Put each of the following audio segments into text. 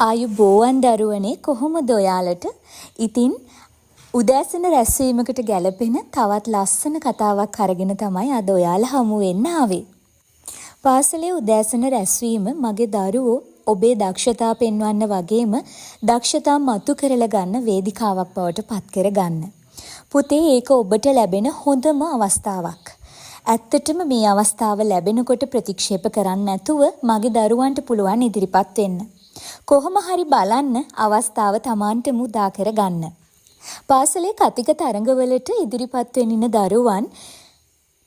ආයුබෝවන් දරුවනේ කොහොමද ඔයාලට? ඉතින් උදෑසන රැස්වීමකට ගැලපෙන තවත් ලස්සන කතාවක් අරගෙන තමයි අද ඔයාලා හමු වෙන්න ආවේ. පාසලේ උදෑසන රැස්වීම මගේ දරුවෝ ඔබේ දක්ෂතා පෙන්වන්න වගේම දක්ෂතා මතු කරලා ගන්න වේදිකාවක් බවට පත් කරගන්න. පුතේ ඒක ඔබට ලැබෙන හොඳම අවස්ථාවක්. ඇත්තටම මේ අවස්ථාව ලැබෙනකොට ප්‍රතික්ෂේප කරන්න නැතුව මගේ දරුවන්ට පුළුවන් ඉදිරිපත් වෙන්න. කොහොම හරි බලන්න අවස්ථාව Tamanට මුදා කරගන්න. පාසලේ කතික තරඟවලට ඉදිරිපත් වෙන්න ඉන්න දරුවන්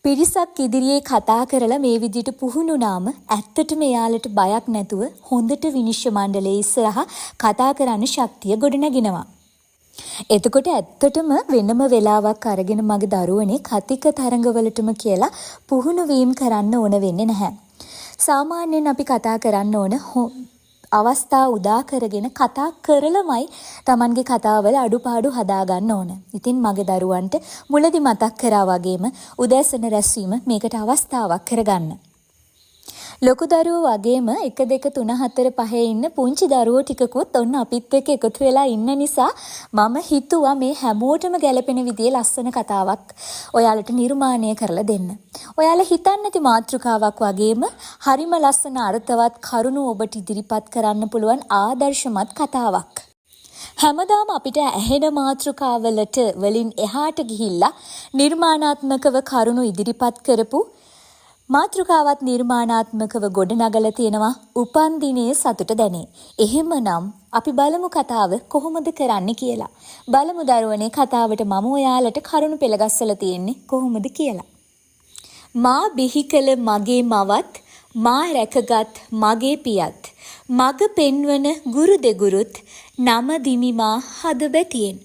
පිරිසක් ඉදිරියේ කතා කරලා මේ විදිහට පුහුණුනාම ඇත්තටම එයාලට බයක් නැතුව හොඳට විනිශ්චය මණ්ඩලයේ ඉස්සරහා කතා කරන්න ශක්තිය ගොඩනගෙනවා. එතකොට ඇත්තටම වෙනම වෙලාවක් අරගෙන මගේ දරුවනේ කතික තරඟවලටම කියලා පුහුණු වීම කරන්න ඕන වෙන්නේ නැහැ. සාමාන්‍යයෙන් අපි කතා කරන්න ඕන අවස්ථා උදා කරගෙන කතා කරලමයි Tamanගේ කතාවල අඩුපාඩු හදාගන්න ඕන. ඉතින් මගේ දරුවන්ට මුලදි මතක් කරා වගේම උදෑසන රැස්වීම මේකට අවස්ථාවක් කරගන්න. ලොකු දරුවෝ වගේම 1 2 3 4 5 ඉන්න පුංචි දරුවෝ ටිකකුත් ඔන්න අපිත් එක්ක එකතු වෙලා ඉන්න නිසා මම හිතුවා මේ හැමෝටම ගැලපෙන විදිහේ ලස්සන කතාවක් ඔයාලට නිර්මාණය කරලා දෙන්න. ඔයාලා හිතන්නේ නැති මාතෘකාවක් වගේම හරිම ලස්සන අර්ථවත් කරුණු ඔබට ඉදිරිපත් කරන්න පුළුවන් ආදර්ශමත් කතාවක්. හැමදාම අපිට ඇහෙන මාතෘකාවලට වලින් එහාට ගිහිල්ලා නිර්මාණාත්මකව කරුණු ඉදිරිපත් කරපු මාතෘකාවත් නිර්මාණාත්මකව ගොඩනගලා තියෙනවා උපන් දිනයේ සතුට දැනේ. එහෙමනම් අපි බලමු කතාව කොහොමද කරන්නේ කියලා. බලමු දරුවනේ කතාවට මම ඔයාලට කරුණු පෙළගස්සලා තියෙන්නේ කොහොමද කියලා. මා බිහි කළ මගේ මවත් මා රැකගත් මගේ පියත් මග පෙන්වන ගුරු දෙගුරුත් නම දිමිමා හද බැතියෙන්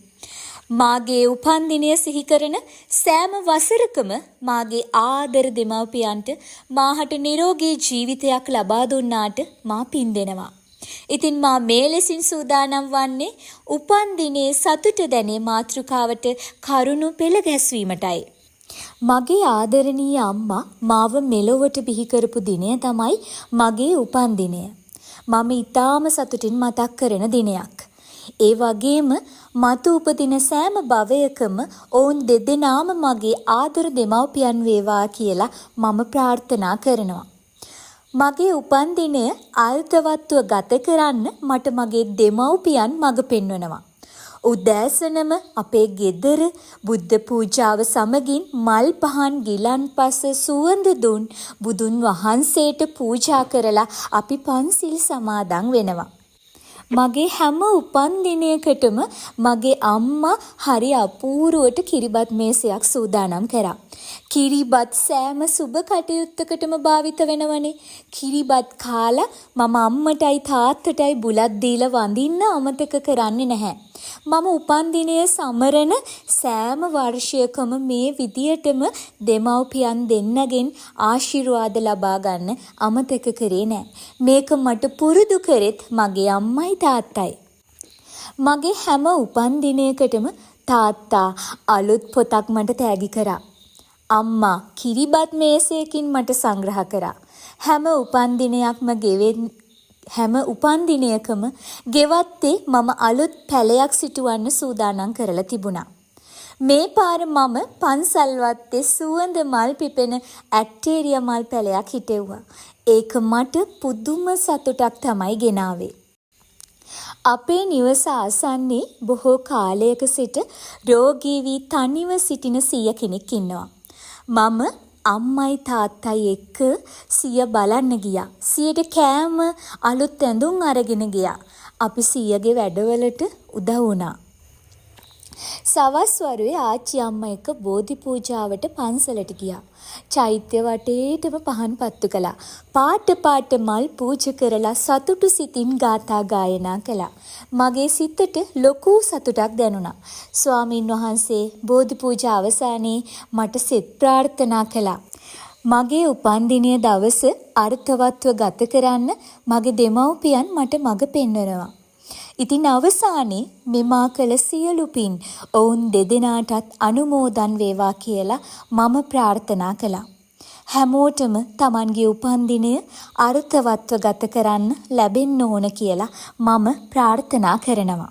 මාගේ උපන්දිනය සිහි කරන සෑම වසරකම මාගේ ආදර දෙමව්පියන්ට මාහට නිරෝගී ජීවිතයක් ලබා දුන්නාට මා පින් දෙනවා. ඉතින් මා මේ ලෙසින් සූදානම් වන්නේ උපන්දිනයේ සතුට දැනේ මාතෘකාවට කරුණු පෙළ ගැස්වීමටයි. මගේ ආදරණීය අම්මා මාව මෙලොවට බිහි කරපු දිනය තමයි මගේ උපන්දිනය. මම ඊටාම සතුටින් මතක් කරන දිනයක්. ඒ වගේම මතු උපදින සෑම භවයකම ඔවුන් දෙදෙනාම මගේ ආදර දෙමව්පියන් වේවා කියලා මම ප්‍රාර්ථනා කරනවා. මගේ උපන්දිනය අර්ථවත්ව ගත කරන්න මට මගේ දෙමව්පියන් මඟ පෙන්වනවා. උදෑසනම අපේ ගෙදර බුද්ධ පූජාව සමගින් මල් පහන් ගිලන්පස සුවඳ දුන් බුදුන් වහන්සේට පූජා කරලා අපි පන්සිල් සමාදන් වෙනවා. මගේ හැම උපන්දිනයකටම මගේ අම්මා හරි අපූරුවට කිරිබත් මේසයක් සූදානම් කරා. කිරිබත් සෑම සුබ කටයුත්තකටම භාවිත වෙනවනේ. කිරිබත් කාලා මම අම්මටයි තාත්තටයි බුලත් දීලා වඳින්න අමතක කරන්නේ නැහැ. මම උපන්දිනය සමරන සෑම වර්ෂයකම මේ විදියටම දෙමව්පියන් දෙන්නගෙන් ආශිර්වාද ලබා ගන්න අමතක කරේ නෑ. මේක මට පුරුදු කරෙත් මගේ අම්මයි තාත්තයි. මගේ හැම උපන්දිනයකටම තාත්තා අලුත් පොතක් මට තෑගි කරා. අම්මා කිරිබත් මේසයකින් මට සංග්‍රහ කරා. හැම උපන්දිනයකම ගෙවත්තේ මම අලුත් පැලයක් සිටුවන්න සූදානම් කරලා තිබුණා. මේ පාර මම පන්සල් වත්තේ සුවඳ මල් පිපෙන ඇක්ටේරියා මල් පැලයක් හිටෙව්වා. ඒක මට පුදුම සතුටක් තමයි ගෙනාවේ. අපේ නිවස ආසන්නයේ බොහෝ කාලයක සිට රෝගී වී තනිව සිටින සීය කෙනෙක් ඉන්නවා. මම අම්මයි තාත්තයි එක්ක සිය බලන්න ගියා. සියට කෑම අලුත් ඇඳුම් අරගෙන ගියා. අපි සියගේ වැඩවලට උදව් වුණා. සවස් වරුවේ ආච්චි අම්මා එක්ක බෝධි පූජාවට පන්සලට ගියා. චෛත්‍ය වටේටම පහන් පත්තු කළා. පාට මල් පූජා කරලා සතුටු සිතින් ගාථා ගායනා කළා. මගේ සිතට ලොකු සතුටක් දැනුණා. ස්වාමින් වහන්සේ බෝධි පූජා අවසානයේ මට සෙත් ප්‍රාර්ථනා කළා. මගේ උපන්දිනය දවස අර්ථවත්ව ගත කරන්න මගේ දෙමව්පියන් මට මඟ පෙන්වනවා. ඉතින් අවසානයේ මෙමා කළ සියලු පින් ඔවුන් දෙදෙනාටත් අනුමෝදන් වේවා කියලා මම ප්‍රාර්ථනා කළා. හැමෝටම Tamanගේ උපන්දිනය අර්ථවත්ව ගත කරන්න ලැබෙන්න ඕන කියලා මම ප්‍රාර්ථනා කරනවා.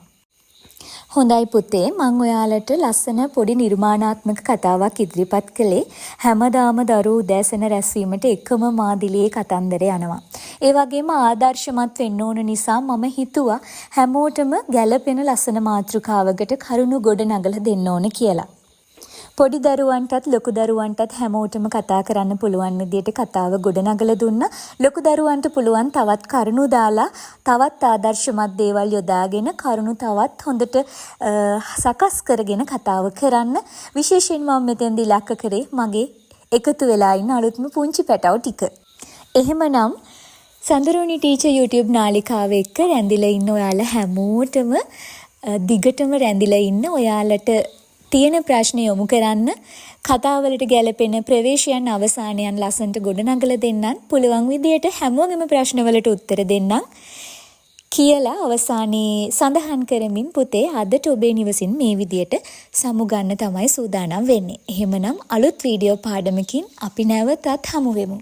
හොඳයි පුතේ, මම ඔයාලට ලස්සන පොඩි නිර්මාණාත්මක කතාවක් ඉදිරිපත් කළේ. හැමදාම දරුවෝ උදෑසන රැස්වීමට එකම මාදිලියේ කතන්දර යනවා. ඒ වගේම ආදර්ශමත් වෙන්න ඕන නිසා මම හිතුවා හැමෝටම ගැළපෙන ලස්සන මාතෘකාවකට කරුණු ගොඩ නගලා දෙන්න ඕන කියලා. පොඩි දරුවන්ටත් ලොකු දරුවන්ටත් හැමෝටම කතා කරන්න පුළුවන් විදියට කතාව ගොඩනගලා දුන්නා. ලොකු දරුවන්ට පුළුවන් තවත් කරුණු දාලා තවත් ආදර්ශමත් දේවල් යොදාගෙන කරුණු තවත් හොඳට සකස් කරගෙන කතාව කරන්න. විශේෂයෙන්ම මම මෙතෙන්දී ඉලක්ක කරේ මගේ එකතු වෙලා ඉන්න අලුත්ම පුංචි පැටව ටික. එහෙමනම් සඳරුනි ටීචර් YouTube නාලිකාව එක්ක රැඳිලා ඉන්න ඔයාලා හැමෝටම දිගටම රැඳිලා ඉන්න. ඔයාලට තියෙන ප්‍රශ්න යොමු කරන්න. කතාවලට ගැලපෙන ප්‍රවේශයන් අවසානයන් ලස්සනට ගොඩනගලා දෙන්නම්. පුළුවන් විදියට හැමෝගෙම ප්‍රශ්නවලට උත්තර දෙන්නම් කියලා අවසානයේ සඳහන් කරමින් පුතේ අදට ඔබේ නිවසින් මේ විදියට සමුගන්න තමයි සූදානම් වෙන්නේ. එහෙමනම් අලුත් වීඩියෝ පාඩමකින් අපි නැවතත් හමු වෙමු.